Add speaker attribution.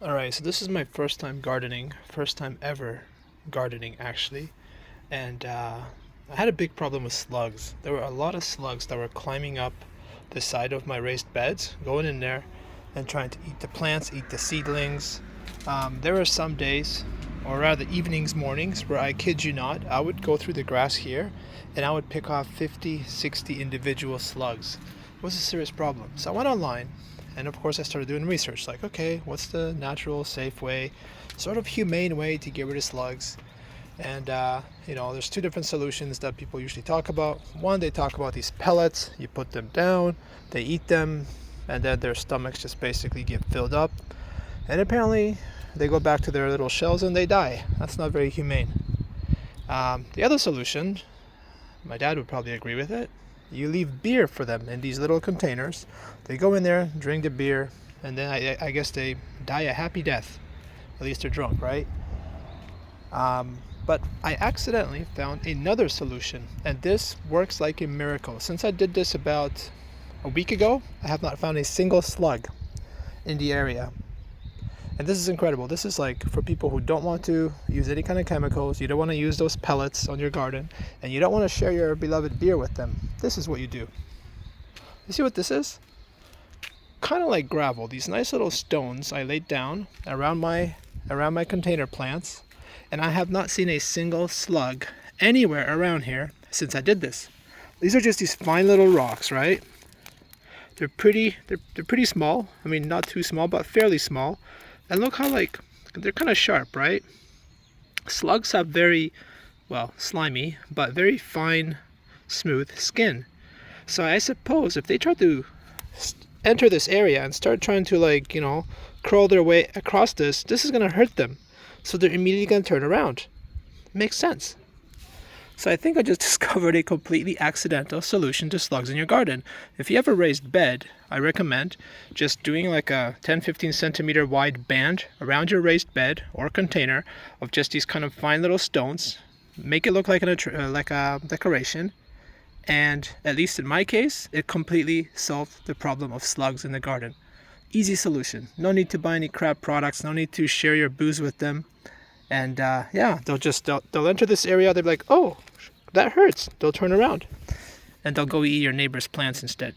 Speaker 1: Alright, so this is my first time gardening, first time ever gardening actually, and I had a big problem with slugs. There were a lot of slugs that were climbing up the side of my raised beds, going in there and trying to eat the plants, eat the seedlings. There were some days, or rather evenings, mornings, where I kid you not, I would go through the grass here and I would pick off 50, 60 individual slugs. It was a serious problem. So I went online and of course I started doing research like, okay, what's the natural, safe way, sort of humane way to get rid of slugs? And there's two different solutions that people usually talk about. One, they talk about these pellets. You put them down, they eat them, and then their stomachs just basically get filled up. And apparently, they go back to their little shells and they die. That's not very humane. The other solution, my dad would probably agree with it. You leave beer for them in these little containers. They go in there, drink the beer, and then I guess they die a happy death. At least they're drunk, right? But I accidentally found another solution, and this works like a miracle. Since I did this about a week ago, I have not found a single slug in the area. And this is incredible. This is like for people who don't want to use any kind of chemicals, you don't want to use those pellets on your garden, and you don't want to share your beloved beer with them. This is what you do. You see what this is? Kind of like gravel. These nice little stones I laid down around my container plants, and I have not seen a single slug anywhere around here since I did this. These are just these fine little rocks, right? They're pretty small. I mean, not too small, but fairly small. And look how they're kind of sharp, right? Slugs have very, well, slimy, but very fine, smooth skin. So I suppose if they try to enter this area and start trying to crawl their way across this is going to hurt them. So they're immediately going to turn around. Makes sense. So I think I just discovered a completely accidental solution to slugs in your garden. If you have a raised bed, I recommend just doing like a 10-15 centimeter wide band around your raised bed or container of just these kind of fine little stones. Make it look like a decoration. And at least in my case, it completely solved the problem of slugs in the garden. Easy solution. No need to buy any crap products. No need to share your booze with them. And they'll enter this area. They'll be like, oh, that hurts. They'll turn around and they'll go eat your neighbor's plants instead.